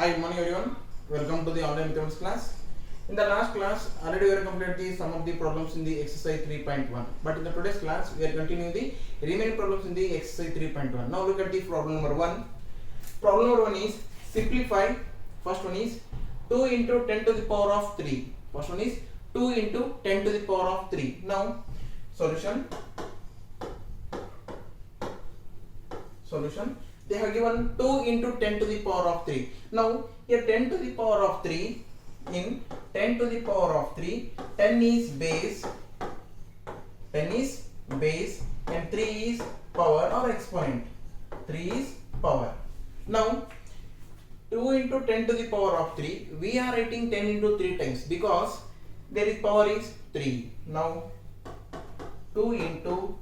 Hi, good morning everyone. Welcome to the online mathematics class. In the last class, already we have completed some of the problems in the exercise 3.1. But in the today's class, we are continuing the remaining problems in the exercise 3.1. Now look at the problem number 1. Problem number 1 is simplify. First one is 2 into 10 to the power of 3. First one is 2 into 10 to the power of 3. Now solution. They have given 2 into 10 to the power of 3. Now here 10 to the power of 3, in 10 to the power of 3, 10 is base and 3 is power or exponent. 3 is power. Now 2 into 10 to the power of 3, we are writing 10 into 3 times because there is power is 3. Now 2 into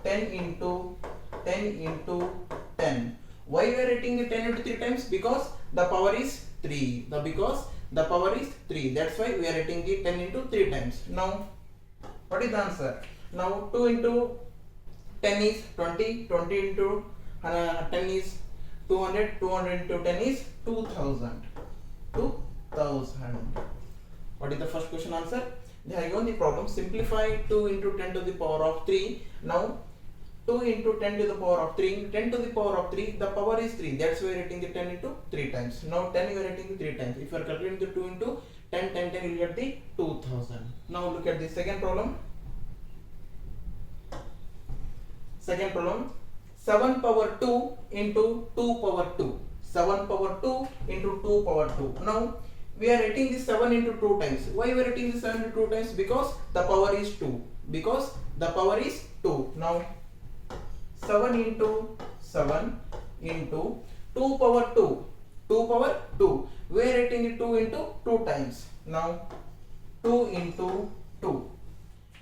10 into 10 into 10. Why we are writing it 10 into 3 times? Because the power is 3. Because the power is 3. That's why we are writing it 10 into 3 times. Now, what is the answer? Now, 2 into 10 is 20. 20 into 10 is 200. 200 into 10 is 2000. 2000. What is the first question answer? They have given the problem. Simplify 2 into 10 to the power of 3. Now, 2 into 10 to the power of 3, 10 to the power of 3, the power is 3. That's why we are writing the 10 into 3 times. Now 10 you are writing 3 times. If you are calculating the 2 into 10, 10, 10, you will get the 2000. Now look at the second problem. Second problem, 7 power 2 into 2 power 2. 7 power 2 into 2 power 2. Now we are writing this 7 into 2 times. Why we are writing this 7 into 2 times? Because the power is 2. Because the power is 2. Now 7 into 7 into 2 power 2. 2 power 2. We are writing it 2 into 2 times. Now 2 into 2.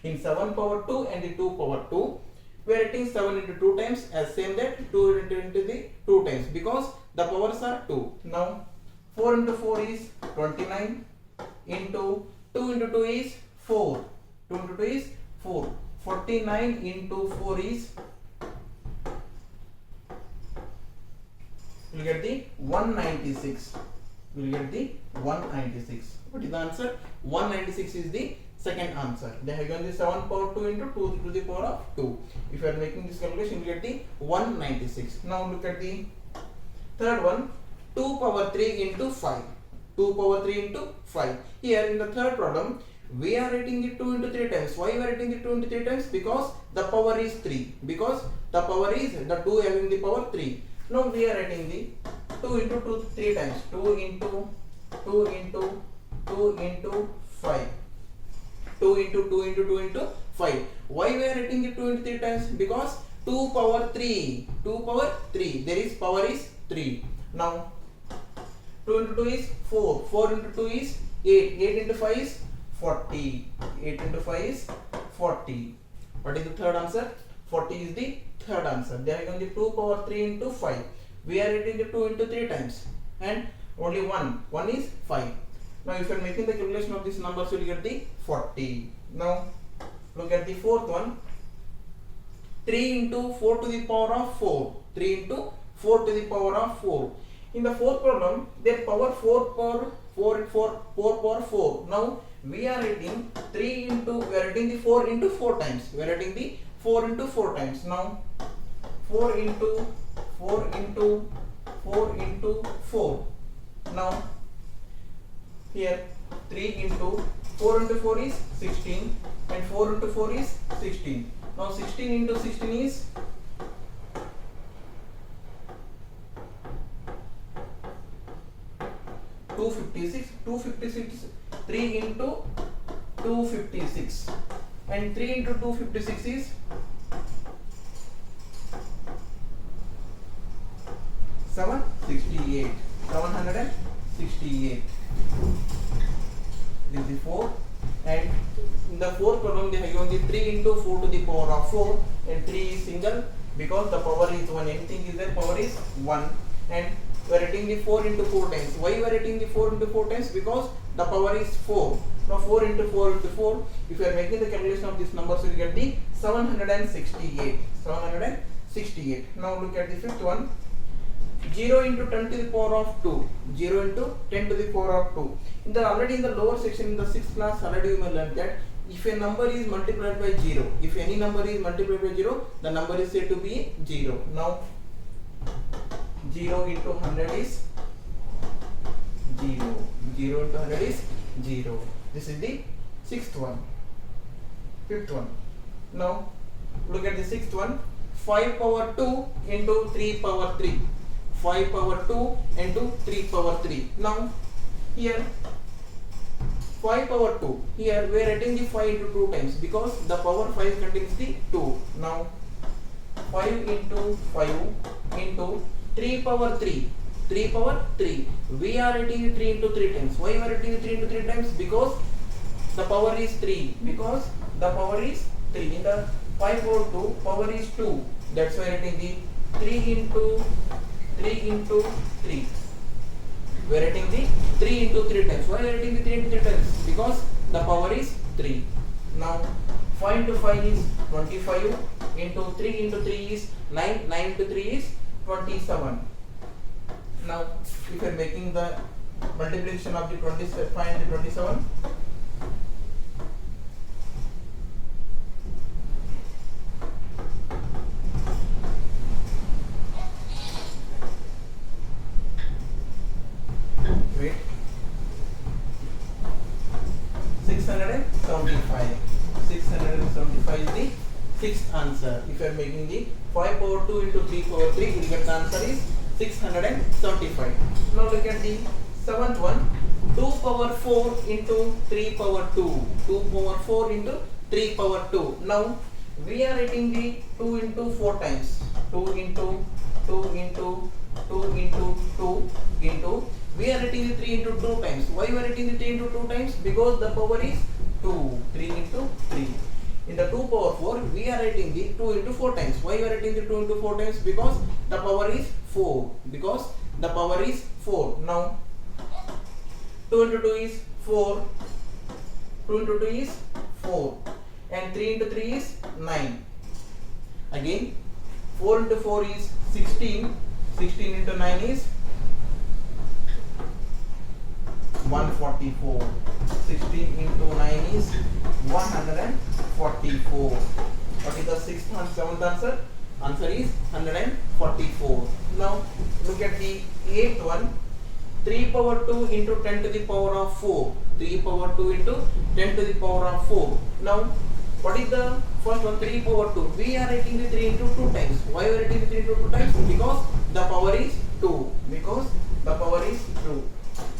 In 7 power 2 and the 2 power 2, we are writing 7 into 2 times as same that 2 into the 2 times because the powers are 2. Now 4 into 4 is 29 into 2 into 2 is 4. 2 into 2 is 4. 49 into 4 is, we will get the 196. We will get the 196. What is the answer? 196 is the second answer. They have given the 7 power 2 into 2 to the power of 2. If you are making this calculation, you will get the 196. Now look at the third one. 2 power 3 into 5. 2 power 3 into 5. Here in the third problem, we are writing the 2 into 3 times. Why we are writing the 2 into 3 times? Because the power is 3. Because the power is the 2 having the power 3. Now we are writing the 2 into 2 3 times. 2 into 2 into 2 into 5. 2 into 2 into 2 into 5. Why we are writing the 2 into 3 times? Because 2 power 3. 2 power 3. There is power is 3. Now 2 into 2 is 4. 4 into 2 is 8. 8 into 5 is 40. 8 into 5 is 40. What is the third answer? 40 is the third answer. They are given the 2 power 3 into 5. We are writing the 2 into 3 times and only 1. 1 is 5. Now if you are making the calculation of these numbers, you will get the 40. Now look at the fourth one. 3 into 4 to the power of 4. 3 into 4 to the power of 4. In the fourth problem, their power 4 power 4 power 4. Now we are writing 3 into, we are writing the 4 into 4 times. We are writing the 4 into 4 times. Now 4 into 4 into 4 into 4. Now here 3 into 4 into 4 is 16 and 4 into 4 is 16. Now 16 into 16 is 256. 256. 3 into 256 and 3 into 256 is 768. 768. This is 4. And in the fourth problem, they have given the 3 into 4 to the power of 4 and 3 is single because the power is 1. Anything is there, power is 1. And we are writing the 4 into 4 times. Why we are writing the 4 into 4 times? Because the power is 4. Now 4 into 4 into 4. If you are making the calculation of these numbers, you will get the 768. 768. Now look at the fifth one. 0 into 10 to the power of 2. 0 into 10 to the power of 2. Already in the lower section in the 6th class already you may learn that if a number is multiplied by 0, if any number is multiplied by 0, the number is said to be 0. Now 0 into 100 is 0. 0 into 100 is 0. This is the 6th one. 5th one. Now look at the 6th one. 5 power 2 into 3 power 3. 5 power 2 into 3 power 3. Now here 5 power 2. Here we are writing the 5 into 2 times because the power 5 contains the 2. Now 5 into 5 into 3 power 3. 3 power 3. We are writing the 3 into 3 times. Why we are writing the 3 into 3 times? Because the power is 3. Because the power is 3. In the 5 power 2, power is 2. That's why writing the 3 into 3. We are writing the 3 into 3 times. Why are we writing the 3 into 3 times? Because the power is 3. Now 5 into 5 is 25 into 3 into 3 is 9. 9 into 3 is 27. Now if you are making the multiplication of the 25 and the 27, wait, 675. 675 is the sixth answer. If you are making the 5 power 2 into 3 power 3, you will get the answer is 675. Now look at the 7th one. 2 power 4 into 3 power 2. 2 power 4 into 3 power 2. Now we are writing the 2 into 4 times. 2 into 2 into 2 into 2 into. We are writing the 3 into 2 times. Why we are writing the 3 into 2 times? Because the power is 2. 3 into 3. In the 2 power 4, we are writing the 2 into 4 times. Why we are writing the 2 into 4 times? Because the power is 4. Because the power is 4. Now 2 into 2 is 4. 2 into 2 is 4. And 3 into 3 is 9. Again 4 into 4 is 16. 16 into 9 is 144. 16 into 9 is 144. What is the 6th and 7th answer? Answer is 144. Now look at the 8th one. 3 power 2 into 10 to the power of 4. 3 power 2 into 10 to the power of 4. Now what is the first one? 3 power 2. We are writing the 3 into 2 times. Why we are writing the 3 into 2 times? Because the power is 2. Because the power is 2.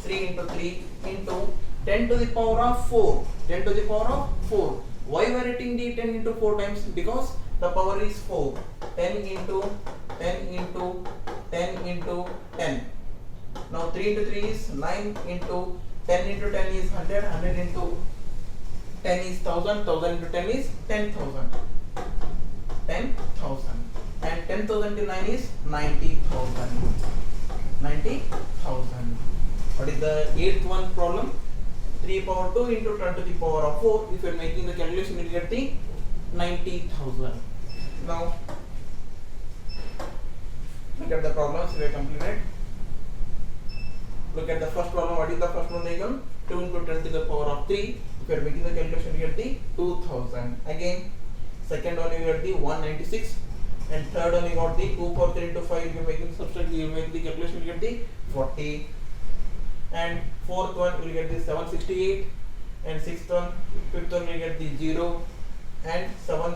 3 into 3 into 10 to the power of 4. 10 to the power of 4. Why we are writing the 10 into 4 times? Because the power is 4. 10 into 10 into 10 into 10. Now 3 into 3 is 9 into 10 into 10 is 100. 100 into 10 is 1000. 1000 into 10 is 10,000. 10,000. And 10,000 to 9 is 90,000. 90,000. What is the 8th one problem? 3 power 2 into 10 to the power of 4. If you are making the calculation, you will get the 90,000. Now look at the problems we have completed. Look at the first problem. What is the first one? 2 into 10 to the power of 3. If you are making the calculation, you get the 2000. Again, second one you get the 196. And third one you got the 2 power 3 into 5. You are making subtract, you make the calculation, you get the 40. And fourth one you will get the 768. And fifth one you get the 0. And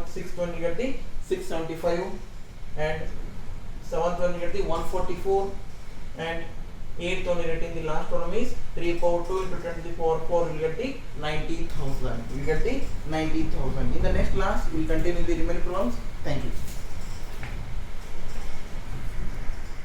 sixth one you get the 675. And seventh one you get the 144. And eighth one you getting the last problem is 3 power 2 into 10 to the power 4. You will get the 90,000. You will get the 90,000. In the next class we will continue the remaining problems. Thank you.